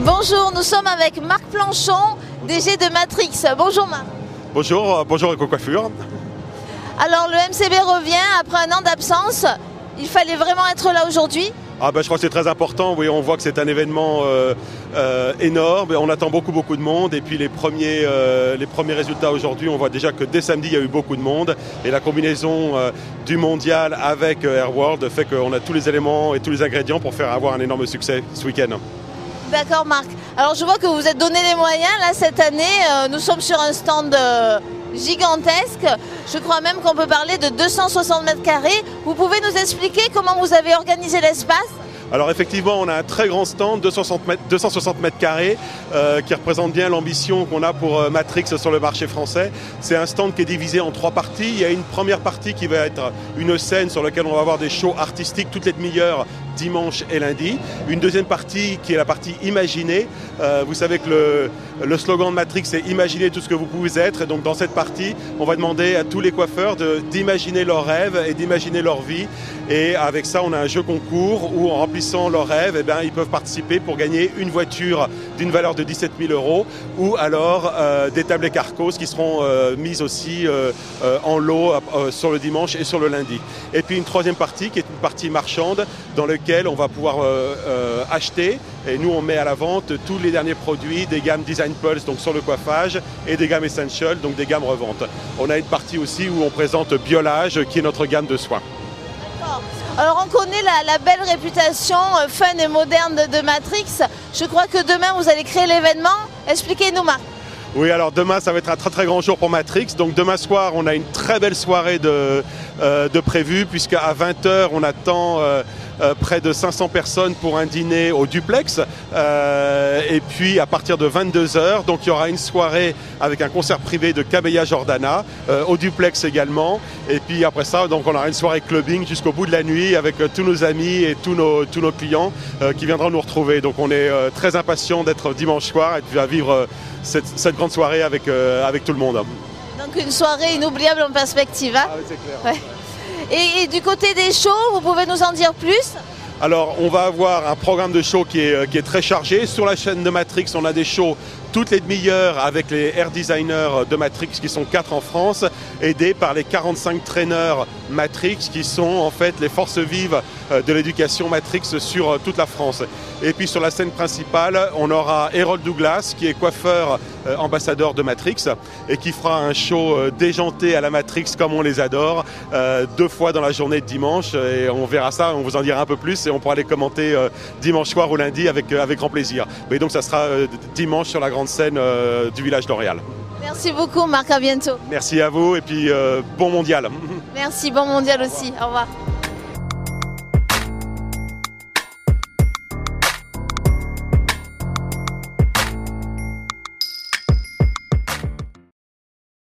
Bonjour, nous sommes avec Marc Planchon, DG de Matrix. Bonjour Marc. Bonjour, bonjour EcoCoiffure. Alors le MCB revient après un an d'absence. Il fallait vraiment être là aujourd'hui? Je crois que c'est très important. Oui, on voit que c'est un événement énorme. On attend beaucoup de monde. Et puis les premiers résultats aujourd'hui, on voit déjà que dès samedi, il y a eu beaucoup de monde. Et la combinaison du mondial avec Airworld fait qu'on a tous les éléments et tous les ingrédients pour faire avoir un énorme succès ce week-end. D'accord Marc. Alors je vois que vous vous êtes donné les moyens. Là cette année, nous sommes sur un stand gigantesque. Je crois même qu'on peut parler de 260 mètres carrés. Vous pouvez nous expliquer comment vous avez organisé l'espace? Alors effectivement, on a un très grand stand, 260 mètres carrés, qui représente bien l'ambition qu'on a pour Matrix sur le marché français. C'est un stand qui est divisé en 3 parties. Il y a une première partie qui va être une scène sur laquelle on va avoir des shows artistiques toutes les demi-heures, dimanche et lundi. Une deuxième partie qui est la partie imaginée. Vous savez que le slogan de Matrix, c'est imaginer tout ce que vous pouvez être. Et donc dans cette partie, on va demander à tous les coiffeurs d'imaginer leurs rêves et d'imaginer leur vie. Et avec ça, on a un jeu concours où en remplissant leurs rêves, ils peuvent participer pour gagner une voiture d'une valeur de 17 000 € ou alors des tablets Carcos qui seront mises aussi en lot sur le dimanche et sur le lundi. Et puis une troisième partie qui est une partie marchande dans laquelle on va pouvoir acheter, et nous on met à la vente tous les derniers produits des gammes Design Pulse, donc sur le coiffage, et des gammes Essential, donc des gammes revente. On a une partie aussi où on présente Biolage, qui est notre gamme de soins. Alors on connaît la belle réputation fun et moderne de Matrix. Je crois que demain vous allez créer l'événement. Expliquez-nous Marc. Oui, alors demain ça va être un très grand jour pour Matrix. Donc demain soir on a une très belle soirée de prévue, puisqu'à 20 h on attend près de 500 personnes pour un dîner au duplex. Et puis à partir de 22 h, donc il y aura une soirée avec un concert privé de Cabella Jordana, au duplex également. Et puis après ça, donc on aura une soirée clubbing jusqu'au bout de la nuit avec tous nos amis et tous nos clients qui viendront nous retrouver. Donc on est très impatients d'être dimanche soir et de vivre cette grande soirée avec tout le monde. Donc une soirée inoubliable en perspective. Hein? Ah oui, c'est clair. Ouais. Et du côté des shows, vous pouvez nous en dire plus? Alors, on va avoir un programme de show qui est très chargé. Sur la chaîne de Matrix, on a des shows toutes les demi-heures avec les hair designers de Matrix, qui sont 4 en France, aidés par les 45 traîneurs Matrix, qui sont en fait les forces vives de l'éducation Matrix sur toute la France. Et puis sur la scène principale, on aura Harold Douglas, qui est coiffeur ambassadeur de Matrix, et qui fera un show déjanté à la Matrix comme on les adore, 2 fois dans la journée de dimanche. Et on verra ça, on vous en dira un peu plus, et on pourra les commenter dimanche soir ou lundi avec grand plaisir. Mais donc ça sera dimanche sur la grande scène du village d'Oréal. Merci beaucoup Marc, à bientôt. Merci à vous et puis bon mondial. Merci, bon mondial aussi, au revoir.